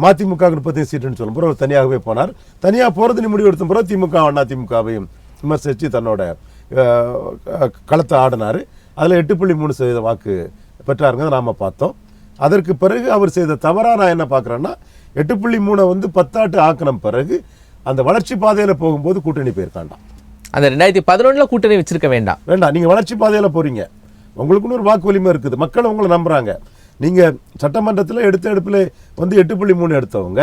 மதிமுக 35 சீட்டுன்னு சொல்லும் பிறகு அவர் தனியாகவே போனார். தனியாக போகிறது முடிவு எடுத்த பிறகு திமுக அதிமுகவையும் விமர்சித்து தன்னோட களத்தை ஆடினார். அதில் 8.3% வாக்கு பெற்றாருங்க நாம் பார்த்தோம். அதற்கு பிறகு அவர் செய்த தவறாக நான் என்ன பார்க்குறேன்னா, 8.3 வந்து 10 ஆக்கின பிறகு அந்த வளர்ச்சி பாதையில் போகும்போது கூட்டணி போயிருக்காண்டாம். அந்த 2011 கூட்டணி வச்சிருக்க வேண்டாம். நீங்கள் வளர்ச்சி பாதையில் போகிறீங்க, உங்களுக்குன்னு ஒரு வாக்கு வலிமை இருக்குது, மக்கள் உங்களை நம்புகிறாங்க. நீங்கள் சட்டமன்றத்தில் எடுப்பில் வந்து 8.3 எடுத்தவங்க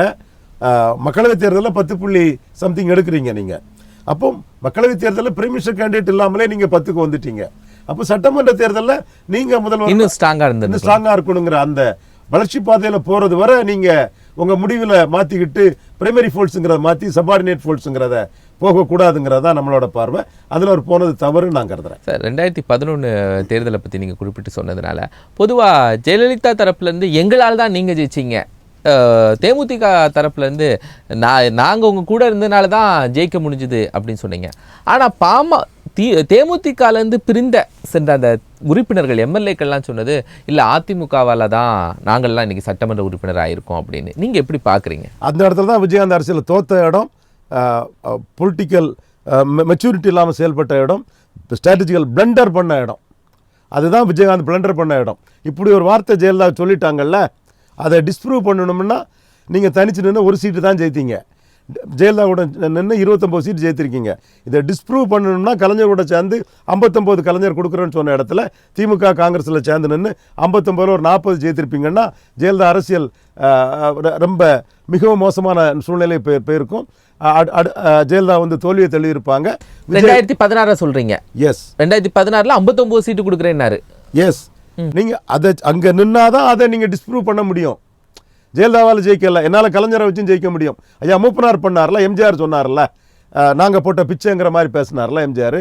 மக்களவைத் தேர்தலில் 10 எடுக்கிறீங்க. நீங்கள் அப்போ மக்களவைத் தேர்தலில் பிரைம் மினிஸ்டர் கேண்டிடேட் இல்லாமலே நீங்கள் 10க்கு வந்துட்டீங்க. அப்போ சட்டமன்ற தேர்தலில் நீங்கள் முதல்வர் இன்னும் ஸ்ட்ராங்காக இருக்கணுங்கிற அந்த வளர்ச்சி பாதையில் போகிறது வரை நீங்கள் உங்கள் முடிவில் மாற்றிக்கிட்டு பிரைமரி ஃபோர்ஸுங்கிறத மாற்றி சபார்டினேட் ஃபோர்ஸுங்கிறத போகக்கூடாதுங்கிறதா நம்மளோட பார்வை. அதில் அவர் போனது தவறு நான் கருதுறேன். சார், 2011 தேர்தலை பற்றி நீங்கள் குறிப்பிட்டு சொன்னதுனால பொதுவாக ஜெயலலிதா தரப்புலேருந்து எங்களால் தான் நீங்கள் ஜெயிச்சிங்க, தேமுதிக தரப்புலேருந்து நாங்கள் உங்கள் கூட இருந்ததுனால தான் ஜெயிக்க முடிஞ்சுது அப்படின்னு சொன்னீங்க. ஆனால் தேமுதிகலேருந்து பிரிந்த சென்ற அந்த உறுப்பினர்கள் எம்எல்ஏக்கள்லாம் சொன்னது இல்லை அதிமுகவால் தான் நாங்கள்லாம் இன்றைக்கி சட்டமன்ற உறுப்பினராக இருக்கோம் அப்படின்னு. நீங்கள் எப்படி பார்க்குறீங்க? அந்த இடத்துல தான் விஜயகாந்த் அரசியல் தோத்த இடம், பொலிட்டிக்கல் மெச்சூரிட்டி இல்லாமல் செயல்பட்ட இடம், ஸ்ட்ராட்டஜிக்கல் பிளண்டர் பண்ண இடம். அதுதான் விஜயகாந்த் பிளண்டர் பண்ண இடம். இப்படி ஒரு வார்த்தை ஜெயலலிதா சொல்லிட்டாங்கல்ல, அதை டிஸ்ப்ரூவ் பண்ணணும்னா நீங்கள் தனிச்சு நின்று ஒரு சீட்டு தான் ஜெயித்தீங்க. ஜெயலலிதா கூட நின்று 29 சீட்டு ஜெயித்திருக்கீங்க. இதை டிஸ்ப்ரூவ் பண்ணணும்னா கலைஞர் கூட சேர்ந்து 59 கலைஞர் கொடுக்குறேன்னு சொன்ன இடத்துல திமுக காங்கிரஸில் சேர்ந்து நின்று 59 ஒரு 40 ஜெயித்திருப்பீங்கன்னா ஜெயலலிதா அரசியல் ரொம்ப மிகவும் மோசமான சூழ்நிலை போயிருக்கும். ஜெயலலிதா வந்து தோல்வியை தள்ளியிருப்பாங்க. 2016 சொல்கிறீங்க? எஸ், 2016 59 சீட்டு கொடுக்குறேன்னாரு. எஸ், நீங்கள் அதை அங்கே நின்னாதான் அதை நீங்கள் டிஸ்ப்ரூவ் பண்ண முடியும். ஜெயலலிதாவால் ஜெயிக்கல, என்னால் கலைஞரை வச்சும் ஜெயிக்க முடியும். ஐயா மூப்பனார் பண்ணார்ல, எம்ஜிஆர் சொன்னார்ல, நாங்கள் போட்ட பிச்சைங்கிற மாதிரி பேசினார்ல எம்ஜிஆர்.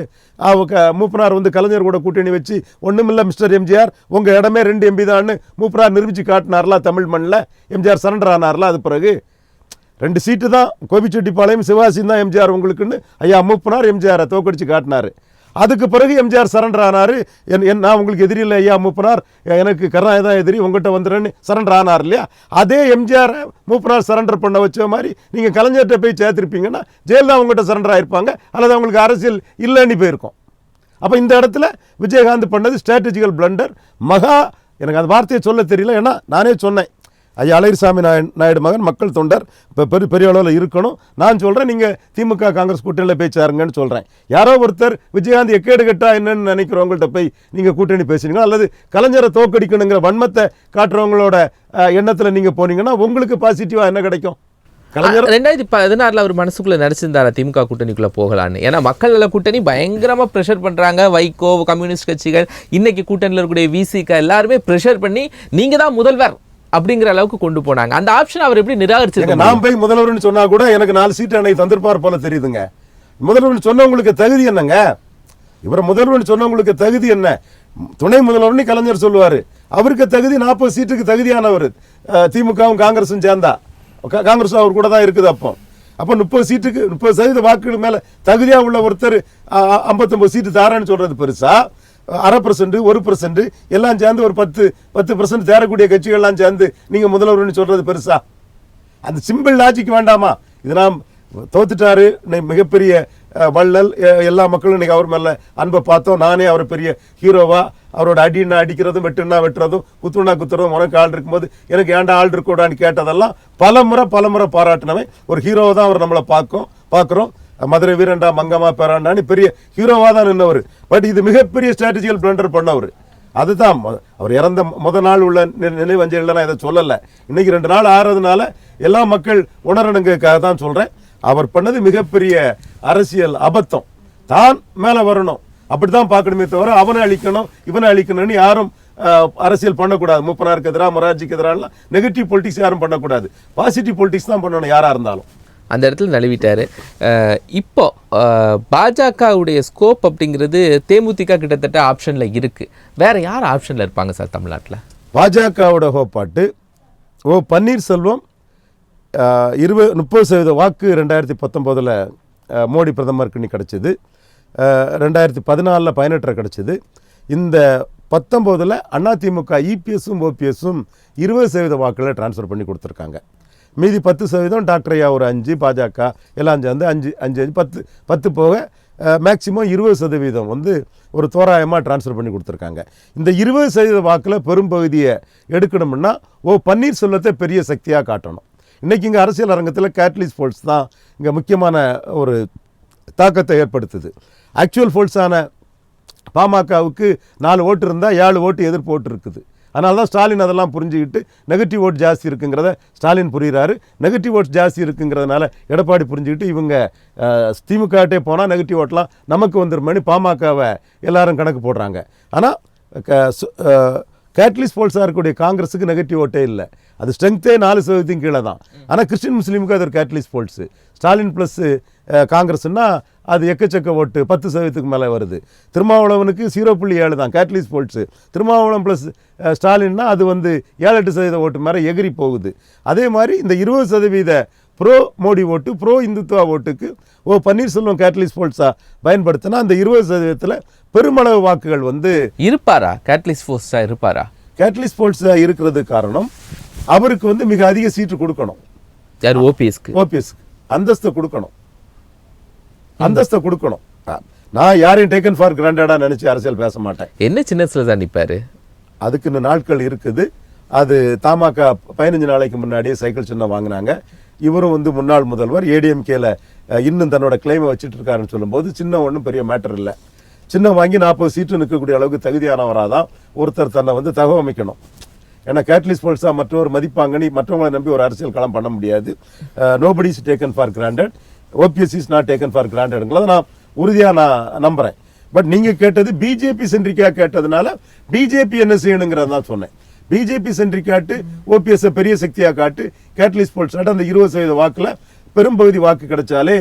மூப்பனார் வந்து கலைஞர் கூட கூட்டணி வச்சு ஒன்றுமில்லை மிஸ்டர் எம்ஜிஆர், உங்கள் இடமே 2 MP தான்னு மூப்பனார் நிரூபித்து காட்டினார்ல தமிழ் மண்ணில். எம்ஜிஆர் சரண்டர் ஆனார்ல. அது பிறகு 2 சீட்டு தான், கோபிச்செட்டிப்பாளையம் சிவாசி தான் எம்ஜிஆர் உங்களுக்குன்னு ஐயா மூப்பனார் எம்ஜிஆரை தோக்கடிச்சு காட்டினார். அதுக்கு பிறகு எம்ஜிஆர் சரண்டர் ஆனார். நான் உங்களுக்கு எதிரி இல்லை ஐயா மூப்பனார், எனக்கு கருணாநிதி தான் எதிரி, உங்கள்கிட்ட வந்துடுறேன்னு சரண்டர் ஆனார் இல்லையா? அதே எம்ஜிஆர் மூப்பனார் சரண்டர் பண்ண வச்ச மாதிரி நீங்கள் கலைஞர்கிட்ட போய் சேர்த்துருப்பீங்கன்னா ஜெயலலிதா உங்கள்கிட்ட சரண்டர் ஆகிருப்பாங்க, அல்லது அவங்களுக்கு அரசியல் இல்லைன்னு போயிருக்கும். அப்போ இந்த இடத்துல விஜயகாந்த் பண்ணது ஸ்ட்ராட்டஜிக்கல் பிளண்டர். எனக்கு அந்த வார்த்தையை சொல்ல தெரியல, ஏன்னா நானே சொன்னேன், ஐயா அழகிரிசாமி நாயுடு மகன், மக்கள் தொண்டர், இப்போ பெரிய அளவில் இருக்கணும். நான் சொல்கிறேன், நீங்கள் திமுக காங்கிரஸ் கூட்டணியில் போய் சேருங்கன்னு சொல்கிறேன். யாரோ ஒருத்தர் விஜயகாந்த் எக்கேடு கட்டா என்னன்னு நினைக்கிறவங்கள்ட்ட போய் நீங்கள் கூட்டணி பேசுனீங்க, அல்லது கலைஞரை தோக்கடிக்கணுங்கிற வன்மத்தை காட்டுறவங்களோட எண்ணத்தில் நீங்கள் போனீங்கன்னா உங்களுக்கு பாசிட்டிவாக என்ன கிடைக்கும்? 2016 அவர் மனசுக்குள்ள நினைச்சிருந்தாரா திமுக கூட்டணிக்குள்ள போகலான்னு? ஏன்னா மக்கள் நல கூட்டணி பயங்கரமா ப்ரெஷர் பண்றாங்க, வைகோ, கம்யூனிஸ்ட் கட்சிகள், இன்னைக்கு கூட்டணியில் இருக்கக்கூடிய விசிக எல்லாருமே ப்ரெஷர் பண்ணி நீங்க தான் முதல்வர் அப்படிங்கிற அளவுக்கு கொண்டு போனாங்க. அந்த ஆப்ஷன் அவர் எப்படி நிராகரிச்சிருக்காங்க? நான் போய் முதல்வர்னு சொன்னா கூட எனக்கு 4 சீட்டு அன்னைக்கு தந்திருப்பார் போல தெரியுதுங்க. முதல்வர்னு சொன்னவங்களுக்கு தகுதி என்னங்க? இவர் முதல்வர்னு சொன்னவங்களுக்கு தகுதி என்ன? துணை முதல்வர்னு கலைஞர் சொல்லுவாரு, அவருக்கு தகுதி 40 சீட்டுக்கு தகுதியானவர். திமுகவும் காங்கிரஸும் சேர்ந்தா, காங்கிரஸ் அவர் கூட தான் இருக்குது. அப்போ 30 சீட்டுக்கு 30% வாக்குகள் மேல தகுதியா உள்ள ஒருத்தர் 59 சீட்டு தாரான்னு சொல்றது பெருசா? 0.5%, 1% எல்லாம் சேர்ந்து ஒரு 10% தேரக்கூடிய கட்சிகள்லாம் சேர்ந்து நீங்க முதல்வர்னு சொல்றது பெருசா? அந்த சிம்பிள் லாஜிக் வேண்டாமா? இது நாம் தோத்துட்டாரு, மிகப்பெரிய வள்ளல் எல்லா மக்களும் இன்னைக்கு அவர் மேலே அன்பை பார்த்தோம். நானே அவர் பெரிய ஹீரோவா, அவரோட அடினா அடிக்கிறதும் வெட்டுனா வெட்டுறதும் குத்துனா குத்துறதும் உனக்கு ஆள் இருக்கும்போது எனக்கு ஏன்டா ஆள் இருக்கக்கூடான்னு கேட்டதெல்லாம் பலமுறை பாராட்டினவன். ஒரு ஹீரோவை தான் அவர் நம்மளை பார்க்குறோம். மதுரை வீரண்டா மங்கம்மா பேராண்டான்னு பெரிய ஹீரோவாக தான் நின்றவர். பட் இது மிகப்பெரிய ஸ்ட்ராட்டஜிக்கல் பிளண்டர் பண்ணவர். அதுதான் அவர் இறந்த நாள் உள்ள நினைவஞ்சலில் நான் இதை சொல்லலை. இன்னைக்கு 2 நாள் ஆறதுனால எல்லா மக்கள் உணரணுங்கிறதுக்காக தான் சொல்கிறேன். அவர் பண்ணது மிகப்பெரிய அரசியல் அபத்தம். தான் மேலே வரணும் அப்படித்தான் பார்க்கணுமே தவிர அவனை அழிக்கணும் இவனை அழிக்கணும்னு யாரும் அரசியல் பண்ணக்கூடாது. மூப்பனாருக்கு எதிராக மொரார்ஜிக்கு எதிராக நெகட்டிவ் பொலிட்டிக்ஸ் யாரும் பண்ணக்கூடாது. பாசிட்டிவ் பொலிட்டிக்ஸ் தான் பண்ணணும் யாராக இருந்தாலும். அந்த இடத்துல நழுவிட்டாரு. இப்போ பாஜகவுடைய ஸ்கோப் அப்படிங்கிறது தேமுதிக கிட்டத்தட்ட ஆப்ஷனில் இருக்குது. வேற யார் ஆப்ஷனில் இருப்பாங்க சார் தமிழ்நாட்டில்? பாஜகவோட ஹோப்பாட்டு பன்னீர்செல்வம் 30% வாக்கு 2019 மோடி பிரதமருக்கு கிடச்சிது. 2014 பயனற்ற கிடச்சிது. இந்த 19 அதிமுக இபிஎஸும் ஓபிஎஸும் 20% வாக்குகளை டிரான்ஸ்ஃபர் பண்ணி கொடுத்துருக்காங்க. மீதி 10% டாக்டர் ஐயா ஒரு 5, பாஜக எல்லாம் சேர்ந்து 5 10 போக மேக்சிமம் 20% வந்து ஒரு தோராயமாக டிரான்ஸ்ஃபர் பண்ணி கொடுத்துருக்காங்க. இந்த 20% வாக்கில் பெரும்பகுதியை எடுக்கணும்னா பன்னீர்செல்வத்தை பெரிய சக்தியாக காட்டணும். இன்றைக்கி இங்கே அரசியல் அரங்கத்தில் கேட்டலிஸ்ட் போல்ஸ் தான் இங்கே முக்கியமான ஒரு தாக்கத்தை ஏற்படுத்துது. ஆக்சுவல் போல்ஸான பாமகவுக்கு 4 ஓட்டு இருந்தால் 7 ஓட்டு எதிர்ப்பு ஓட்டு இருக்குது. அதனால தான் ஸ்டாலின் அதெல்லாம் புரிஞ்சுக்கிட்டு நெகட்டிவ் ஓட் ஜாஸ்தி இருக்குங்கிறத ஸ்டாலின் புரிகிறாரு. நெகட்டிவ் ஓட் ஜாஸ்தி இருக்குங்கிறதுனால எடப்பாடி புரிஞ்சுக்கிட்டு இவங்க திமுகட்டே போனால் நெகட்டிவ் ஓட்லாம் நமக்கு வந்துருமேனு பாமகவை எல்லாரும் கணக்கு போடுறாங்க. ஆனால் கேட்டலிஸ்ட் போல்ஸாக இருக்கக்கூடிய காங்கிரஸுக்கு நெகட்டிவ் ஓட்டே இல்லை. அது ஸ்ட்ரென்த்தே 4% கீழே தான். ஆனால் கிறிஸ்டின் முஸ்லீமுக்கு அது ஒரு கேட்டலிஸ்ட் போல்ஸு. ஸ்டாலின் ப்ளஸ் காங்கிரஸ்னா அது எக்கச்சக்க ஓட்டு 10% மேலே வருது. திருமாவளவனுக்கு 0.7 தான் கேட்டலிஸ்ட் போல்ஸு. திருமாவளவன் ப்ளஸ் ஸ்டாலின்னா அது வந்து 7-8% ஓட்டு மேலே எகிரி போகுது. அதே மாதிரி இந்த 20% ப்ரோ மோடி ஓட்டு, ப்ரோ இந்துத்துவா ஓட்டுக்கு பன்னீர்செல்வம் கேட்டலிஸ்ட் போல்ஸாக பயன்படுத்தினா அந்த 20%த்தில் பெருமளவு வாக்குகள் வந்து இருப்பாரா? கேட்டலிஸ்ட் போல்ஸாக இருப்பாரா? கேட்டலிஸ்ட் போல்ஸாக இருக்கிறது காரணம் அவருக்கு வந்து மிக அதிக சீட்டு கொடுக்கணும். யார்? ஓபிஎஸ்க்கு அந்தஸ்தை கொடுக்கணும். நான் யாரையும் டேக்கன் ஃபார் கிராண்டடா நினைச்சு அரசியல் பேச மாட்டேன். என்ன சின்னத்தில் தான் நிற்பாரு? அதுக்கு இன்னும் நாட்கள் இருக்குது. அது தமாக 15 நாளைக்கு முன்னாடியே சைக்கிள் சின்னம் வாங்கினாங்க. இவரும் வந்து முன்னாள் முதல்வர் ஏடிஎம்கேல இன்னும் தன்னோட கிளைமை வச்சுட்டு இருக்காருன்னு சொல்லும்போது சின்னம் ஒன்றும் பெரிய மேட்டர் இல்லை. சின்னம் வாங்கி 40 சீட்டு நிற்கக்கூடிய அளவுக்கு தகுதியானவராதான் ஒருத்தர் தன்னை வந்து தகவமைக்கணும். ஏன்னா கேட்டலிஸ்ட் போல்ஸாக மற்றொரு மதிப்பாங்கன்னு மற்றவங்களை நம்பி ஒரு அரசியல் களம் பண்ண முடியாது. Nobody is taken for granted, OPS is not taken for கிராண்டட்ங்கிறத நான் உறுதியாக நான் நம்புகிறேன். பட் நீங்கள் கேட்டது பிஜேபி சென்ட்ரிக்காக கேட்டதுனால பிஜேபி என்ன செய்யணுங்கிறத தான் சொன்னேன். பிஜேபி சென்ட்ரிக்காட்டு ஓபிஎஸ் பெரிய சக்தியாக காட்டு கேட்டலிஸ்ட் போல்ஸ் அந்த 20% வாக்கில் பெரும்பகுதி வாக்கு கிடைச்சாலே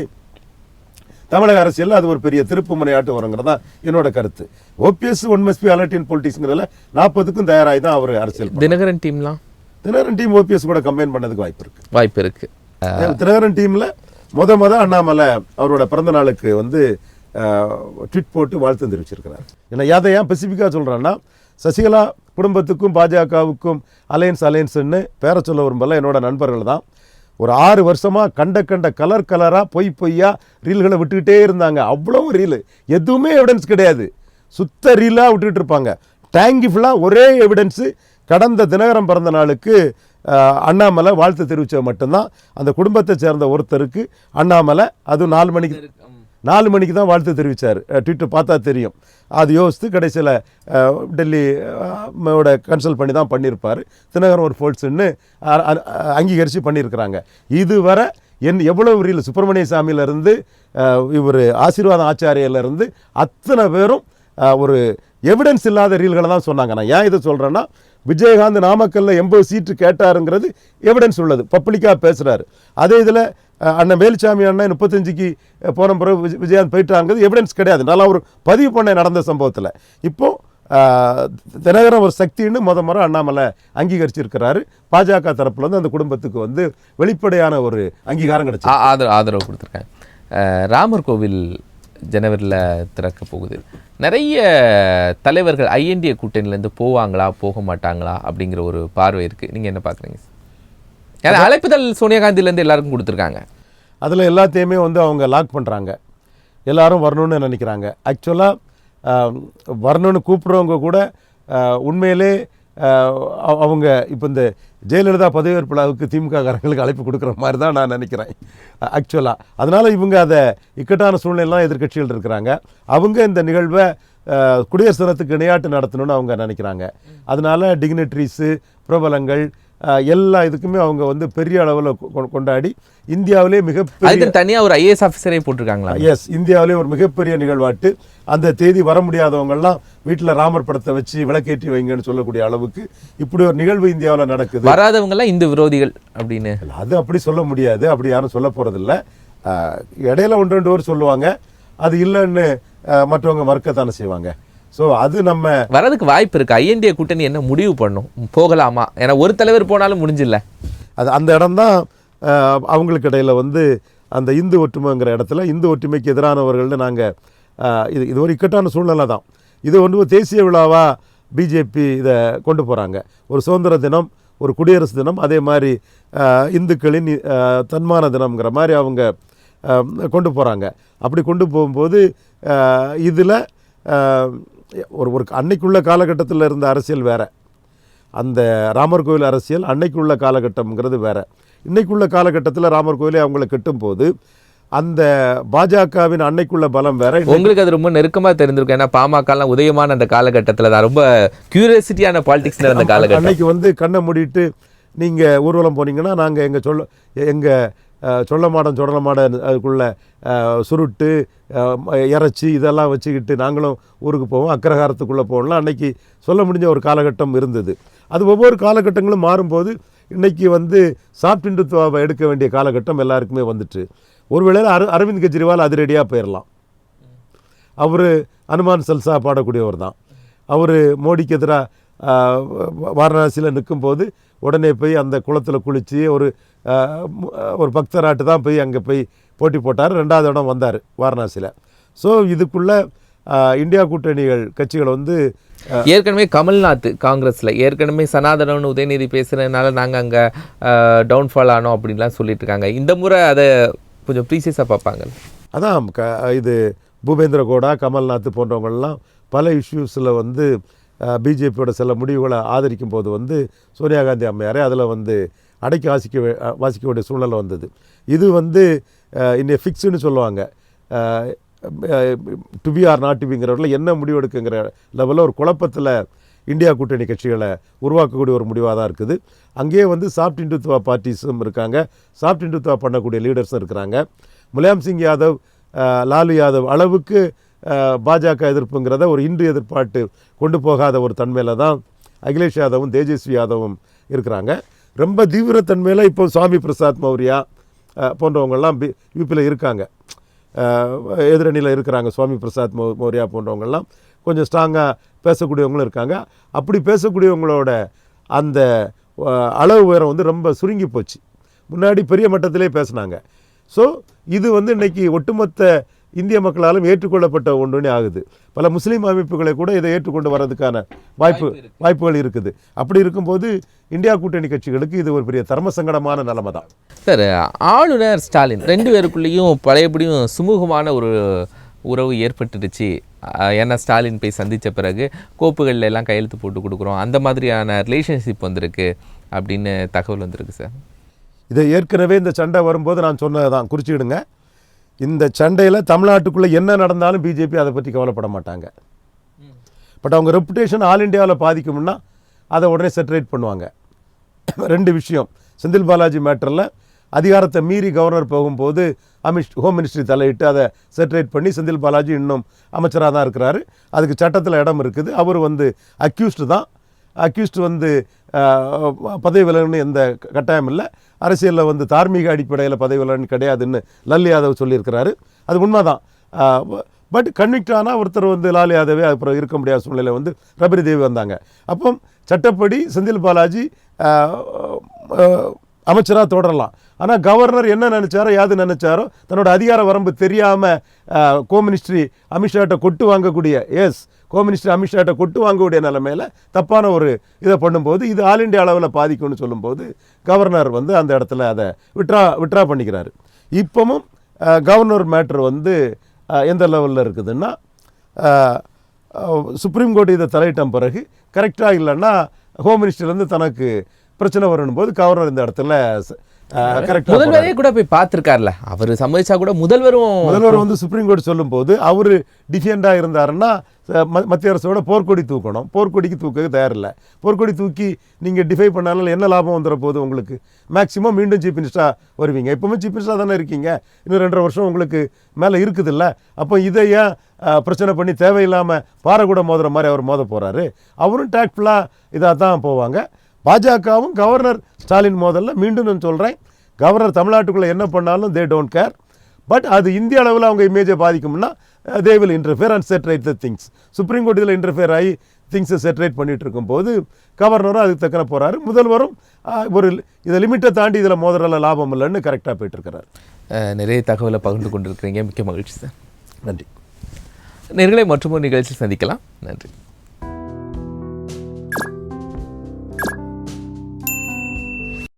தமிழக அரசியல் அது ஒரு பெரிய திருப்பு முனையாட்டு வருங்கிறதா என்னோட கருத்து. OPS one must be alert in பொலிட்டிக்ஸ்ங்கிறதுல 40க்கும் தயாராகி தான் அவர் அரசியல். தினகரன் டீம் ஓபிஎஸ் கூட கம்பைன் பண்ணதுக்கு வாய்ப்பு இருக்கு. தினகரன் டீம்ல முத அண்ணாமலை அவரோட பிறந்த நாளுக்கு வந்து ட்வீட் போட்டு வாழ்த்து தெரிவிச்சிருக்கிறார். ஏன்னா அதை ஏன் ஸ்பெசிஃபிக்காக சொல்கிறேன்னா, சசிகலா குடும்பத்துக்கும் பாஜகவுக்கும் அலையன்ஸ்ன்னு பேர சொல்ல விரும்பல. என்னோட நண்பர்கள் தான் ஒரு 6 வருஷமாக கண்ட கலராக பொய்யா ரீல்களை விட்டுக்கிட்டே இருந்தாங்க. அவ்வளோ ரீலு, எதுவுமே எவிடன்ஸ் கிடையாது, சுத்த ரீலாக விட்டுக்கிட்டு இருப்பாங்க. டேங்கி ஃபுல்லாக ஒரே எவிடன்ஸு கடந்த தினகரன் பிறந்த நாளுக்கு அண்ணாமலை வாழ்த்து தெரிவித்தது மட்டும்தான். அந்த குடும்பத்தை சேர்ந்த ஒருத்தருக்கு அண்ணாமலை அதுவும் 4 மணிக்கு தான் வாழ்த்து தெரிவித்தார். ட்விட்டர் பார்த்தா தெரியும். அது யோசித்து கடைசியில் டெல்லியோட கன்சல்ட் பண்ணி தான் பண்ணியிருப்பார். தினகரன் ஒரு ஃபோல்ஸ்ன்னு அங்கீகரித்து பண்ணியிருக்கிறாங்க. இதுவரை எவ்வளவு ரீல் சுப்பிரமணிய சாமியிலேருந்து இவர் ஆசீர்வாதம் ஆச்சாரியிலேருந்து அத்தனை பேரும் ஒரு எவிடன்ஸ் இல்லாத ரீல்களை தான் சொன்னாங்க. நான் ஏன் இதை சொல்கிறேன்னா, விஜயகாந்த் நாமக்கல்ல 80 சீட்டு கேட்டாருங்கிறது எவிடன்ஸ் உள்ளது, பப்ளிக்காக பேசுகிறாரு. அதே இதில் அண்ணன் வேலுச்சாமி அண்ணன் 35க்கு போன பிறகு விஜயகாந்த் போயிட்டாங்கிறது எவிடன்ஸ் கிடையாது. நல்லா ஒரு பதிவு பண்ண நடந்த சம்பவத்தில் இப்போது தினகரன் ஒரு சக்தின்னு முறை அண்ணாமலை அங்கீகரிச்சிருக்கிறாரு. பாஜக தரப்புல வந்து அந்த குடும்பத்துக்கு வந்து வெளிப்படையான ஒரு அங்கீகாரம் கிடைச்சி ஆதரவு கொடுத்துருக்காங்க. ராமர் கோவில் ஜனவரியில் திறக்க போகுது. நிறைய தலைவர்கள் ஐஎன்டிஏ கூட்டணியிலேருந்து போவாங்களா போக மாட்டாங்களா அப்படிங்கிற ஒரு பார்வை இருக்குது. நீங்கள் என்ன பார்க்குறீங்க? ஏன்னா அழைப்புதல் சோனியா காந்திலேருந்து எல்லாருக்கும் கொடுத்துருக்காங்க. அதில் எல்லாத்தையுமே வந்து அவங்க லாக் பண்ணுறாங்க. எல்லாரும் வரணும்னு நினைக்கிறாங்க. ஆக்சுவலாக வரணும்னு கூப்பிட்றவங்க கூட உண்மையிலே அவங்க இப்போ இந்த ஜெயலலிதா பதவியேற்பு விழாவுக்கு திமுககாரங்களுக்கு அழைப்பு கொடுக்குற மாதிரி தான் நான் நினைக்கிறேன் ஆக்சுவலாக. அதனால் இவங்க அதை இக்கட்டான சூழ்நிலாம் எதிர்க்கட்சிகள் இருக்கிறாங்க. அவங்க இந்த நிகழ்வை குடியரசு தினத்துக்கு இணையாட்டு நடத்தணும்னு அவங்க நினைக்கிறாங்க. அதனால டிக்னிட்ரிஸு, பிரபலங்கள் எல்லா இதுக்குமே அவங்க வந்து பெரிய அளவில் கொண்டாடி இந்தியாவிலே மிகப்பெரிய தனியாக ஒரு ஐஏஎஸ் ஆஃபீஸரே போட்டிருக்காங்களா? எஸ், இந்தியாவிலே ஒரு மிகப்பெரிய நிகழ்வாட்டு அந்த தேதி வர முடியாதவங்கெல்லாம் வீட்டில் ராமர் படத்தை வச்சு விளக்கேற்றி வைங்கன்னு சொல்லக்கூடிய அளவுக்கு இப்படி ஒரு நிகழ்வு இந்தியாவில் நடக்குது. வராதவங்கெல்லாம் இந்து விரோதிகள் அப்படின்னு அது அப்படி சொல்ல முடியாது. அப்படி யாரும் சொல்ல போகிறதில்ல. இடையில 1-2 பேர் சொல்லுவாங்க, அது இல்லைன்னு மற்றவங்க மறுக்கத்தானே செய்வாங்க. ஸோ அது நம்ம வரதுக்கு வாய்ப்பு இருக்குது. ஐஎன்டிஏ கூட்டணி என்ன முடிவு பண்ணும், போகலாமா? ஏன்னா ஒரு தலைவர் போனாலும் முடிஞ்சில்ல. அது அந்த இடம்தான் அவங்களுக்கு இடையில் வந்து அந்த இந்து ஒற்றுமைங்கிற இடத்துல இந்து ஒற்றுமைக்கு எதிரானவர்கள்னு நாங்கள் இது ஒரு இக்கட்டான சூழ்நிலை தான். இது வந்து தேசிய விழாவாக பிஜேபி இதை கொண்டு போகிறாங்க. ஒரு சுதந்திர தினம், ஒரு குடியரசு தினம், அதே மாதிரி இந்துக்களின் தன்மான தினம்ங்கிற மாதிரி அவங்க கொண்டு போகிறாங்க. அப்படி கொண்டு போகும்போது இதில் ஒரு அன்னைக்குள்ள காலகட்டத்தில் இருந்த அரசியல் வேறு, அந்த ராமர் கோவில் அரசியல் அன்னைக்குள்ள காலகட்டம்ங்கிறது வேறு. இன்னைக்குள்ள காலகட்டத்தில் ராமர் கோயிலை அவங்கள கட்டும் போது அந்த பாஜகவின் அன்னைக்குள்ள பலம் வேற. உங்களுக்கு அது ரொம்ப நெருக்கமாக தெரிஞ்சிருக்கும். ஏன்னா பாமகலாம் உதயமான அந்த காலகட்டத்தில் தான் ரொம்ப கியூரியாசிட்டியான பாலிடிக்ஸ் நடந்த காலகட்டம். அன்னைக்கு வந்து கண்ணை மூடிட்டு நீங்கள் ஊர்வலம் போனீங்கன்னா நாங்கள் எங்கள் சொல்லமாடன் அதுக்குள்ள சுருட்டு இறைச்சி இதெல்லாம் வச்சுக்கிட்டு நாங்களும் ஊருக்கு போவோம், அக்ரஹாரத்துக்குள்ளே போகலாம். அன்னைக்கு சொல்ல முடிஞ்ச ஒரு காலகட்டம் இருந்தது. அது ஒவ்வொரு காலகட்டங்களும் மாறும்போது இன்றைக்கி வந்து சாஃப்ட் இந்துத்துவாவை எடுக்க வேண்டிய காலகட்டம் எல்லாருக்குமே வந்துட்டு. ஒருவேளை அரவிந்த் கெஜ்ரிவால் அதிரடியாக போயிடலாம். அவர் அனுமான் சல்சா பாடக்கூடியவர் தான். அவர் மோடிக்கு எதிராக வாரணாசியில் நிற்கும்போது உடனே போய் அந்த குளத்தில் குளித்து ஒரு பக்தராட்டு தான் போய் அங்கே போய் போட்டி போட்டார். 2வது இடம் வந்தார் வாரணாசியில். ஸோ இதுக்குள்ளே இந்தியா கூட்டணிகள் கட்சிகள் வந்து ஏற்கனவே கமல்நாத் காங்கிரஸில் ஏற்கனவே சனாதனன் உதயநிதி பேசுகிறதுனால நாங்கள் அங்கே டவுன்ஃபால் ஆனோம் அப்படின்லாம் சொல்லிட்டு இருக்காங்க. இந்த முறை அதை கொஞ்சம் ப்ரீசியஸாக பார்ப்பாங்க. அதான் இது பூபேந்திர கோடா, கமல்நாத் போன்றவங்கள்லாம் பல இஷ்யூஸில் வந்து பிஜேபியோட சில முடிவுகளை ஆதரிக்கும் போது வந்து சோனியா காந்தி அம்மையாரே அதில் வந்து அடக்கி வாசிக்க வேண்டிய சூழ்நிலை வந்தது. இது வந்து இன்னும் ஃபிக்ஸுன்னு சொல்லுவாங்க. To be or not to பிங்கிறவரில் என்ன முடிவு எடுக்குங்கிற லெவலில் ஒரு குழப்பத்தில் இந்தியா கூட்டணி கட்சிகளை உருவாக்கக்கூடிய ஒரு முடிவாக தான் இருக்குது. அங்கேயே வந்து சாஃப்ட் இந்துத்துவா பார்ட்டிஸும் இருக்காங்க, சாஃப்ட் இந்துத்துவா பண்ணக்கூடிய லீடர்ஸும் இருக்கிறாங்க. முலாயம் சிங் யாதவ், லாலு யாதவ் அளவுக்கு பாஜக எதிர்ப்புங்கிறத ஒரு இந்து எதிர்ப்பாட்டு கொண்டு போகாத ஒரு தன்மையில் தான் அகிலேஷ் யாதவும் தேஜஸ்வி யாதவும் இருக்கிறாங்க. ரொம்ப தீவிரத்தன்மையில் இப்போ சுவாமி பிரசாத் மௌரியா போன்றவங்கள்லாம் யூபியில் இருக்காங்க, எதிரணியில் இருக்கிறாங்க. சுவாமி பிரசாத் மௌரியா போன்றவங்கள்லாம் கொஞ்சம் ஸ்ட்ராங்காக பேசக்கூடியவங்களும் இருக்காங்க. அப்படி பேசக்கூடியவங்களோட அந்த அளவு உயரம் வந்து ரொம்ப சுருங்கி போச்சு. முன்னாடி பெரிய மட்டத்திலே பேசினாங்க. ஸோ இது வந்து இன்றைக்கி ஒட்டுமொத்த இந்திய மக்களாலும் ஏற்றுக்கொள்ளப்பட்ட ஒன்றுனே ஆகுது. பல முஸ்லீம் அமைப்புகளை கூட இதை ஏற்றுக்கொண்டு வர்றதுக்கான வாய்ப்புகள் இருக்குது. அப்படி இருக்கும்போது இந்தியா கூட்டணி கட்சிகளுக்கு இது ஒரு பெரிய தர்ம சங்கடமான நிலைமை தான். சார், ஆளுநர் ஸ்டாலின் 2 பேருக்குள்ளேயும் பழையபடியும் சுமூகமான ஒரு உறவு ஏற்பட்டுடுச்சு. ஏன்னா ஸ்டாலின் போய் சந்தித்த பிறகு கோப்புகளில் எல்லாம் கையெழுத்து போட்டு கொடுக்குறோம், அந்த மாதிரியான ரிலேஷன்ஷிப் வந்திருக்கு அப்படின்னு தகவல் வந்திருக்கு சார். இதை ஏற்கனவே இந்த சண்டை வரும்போது நான் சொன்னது தான், குறிச்சிடுங்க. இந்த சண்டையில் தமிழ்நாட்டுக்குள்ளே என்ன நடந்தாலும் பிஜேபி அதை பற்றி கவலைப்பட மாட்டாங்க. பட் அவங்க ரெப்புடேஷன் ஆல் இண்டியாவில் பாதிக்கும்னா அதை உடனே செட்டரேட் பண்ணுவாங்க. 2 விஷயம். செந்தில் பாலாஜி மேட்டரில் அதிகாரத்தை மீறி கவர்னர் போகும்போது ஹோம் மினிஸ்ட்ரி தலையிட்டு அதை செட்டரேட் பண்ணி செந்தில் பாலாஜி இன்னும் அமைச்சராக தான் இருக்கிறாரு. அதுக்கு சட்டத்தில் இடம் இருக்குது. அவர் வந்து அக்யூஸ்டு தான். அக்யூஸ்டு வந்து பதவி விலகுன்னு எந்த கட்டாயம் இல்லை. அரசியலில் வந்து தார்மீக அடிப்படையில் பதவி விலகுன்னு கிடையாதுன்னு லல் யாதவ் சொல்லியிருக்கிறாரு. அது உண்மை தான். பட் கன்விக்ட் ஆனால் ஒருத்தர் வந்து லால் யாதவே அப்புறம் இருக்க முடியாத சூழ்நிலை வந்து ரபரி தேவி வந்தாங்க. அப்போ சட்டப்படி செந்தில் பாலாஜி அமைச்சராக தொடரலாம். ஆனால் கவர்னர் என்ன நினச்சாரோ யாது நினச்சாரோ தன்னோட அதிகார வரம்பு தெரியாமல் கோமினிஸ்ட்ரி அமித்ஷாட்ட கொட்டு வாங்கக்கூடிய கோமினிஸ்ட்ரி அமித்ஷாட்ட கொட்டு வாங்கக்கூடிய நிலைமையில் தப்பான ஒரு இதை பண்ணும்போது இது ஆல் இண்டியா அளவில் பாதிக்கும்னு சொல்லும்போது கவர்னர் வந்து அந்த இடத்துல அதை விட்ரா பண்ணிக்கிறாரு. இப்போவும் கவர்னர் மேட்ரு வந்து எந்த லெவலில் இருக்குதுன்னா சுப்ரீம் கோர்ட் இதை தலையிட்ட பிறகு கரெக்டாக இல்லைன்னா ஹோம் மினிஸ்டர்லேருந்து தனக்கு பிரச்சனை வரணும் போது கவர்னர் இந்த இடத்துல கரெக்டாக முதல்வரே கூட போய் பார்த்துருக்காருல, அவர் சம்மதிச்சா கூட முதல்வர் வந்து சுப்ரீம் கோர்ட் சொல்லும்போது அவர் டிஃபெண்டாக இருந்தாருன்னா மத்திய அரசோட போர்க்கொடி தூக்கணும். போர்க்கொடிக்கு தூக்க தயாரில்லை. போர்க்கொடி தூக்கி நீங்கள் டிஃபை பண்ணாலும் என்ன லாபம் வந்துட போகுது உங்களுக்கு? மேக்ஸிமம் மீண்டும் சீஃப் மினிஸ்டராக வருவீங்க. எப்போவுமே சீஃப் மினிஸ்டராக தானே இருக்கீங்க. இன்னும் 2.5 வருஷம் உங்களுக்கு மேலே இருக்குதில்ல. அப்போ இதை ஏன் பிரச்சனை பண்ணி தேவையில்லாமல் பாறை கூட மோதுற மாதிரி அவர் மோத போகிறாரு? அவரும் டேக்ட்ஃபுல்லாக இதாக தான் போவாங்க. பாஜகவும் கவர்னர் ஸ்டாலின் மோதலில் மீண்டும் நான் சொல்கிறேன், கவர்னர் தமிழ்நாட்டுக்குள்ளே என்ன பண்ணாலும் தே டோன்ட் கேர். பட் அது இந்திய அளவில் அவங்க இமேஜை பாதிக்கும்னா they will interfere and set right the things. Supreme Court இதில் இன்டர்ஃபியர் ஆகி திங்ஸை செட்ரேட் பண்ணிகிட்டு இருக்கும்போது கவர்னரும் அதுக்கு தக்கன போகிறாரு. முதல்வரும் ஒரு இதை லிமிட்டை தாண்டி இதில் மோதலில் லாபம் இல்லைன்னு கரெக்டாக போயிட்டுருக்கிறார். நிறைய தகவலை பகிர்ந்து கொண்டிருக்கிறீங்க. மிக்க மகிழ்ச்சி சார். நன்றி. நேர்களை மற்றொரு நிகழ்ச்சி சந்திக்கலாம். நன்றி.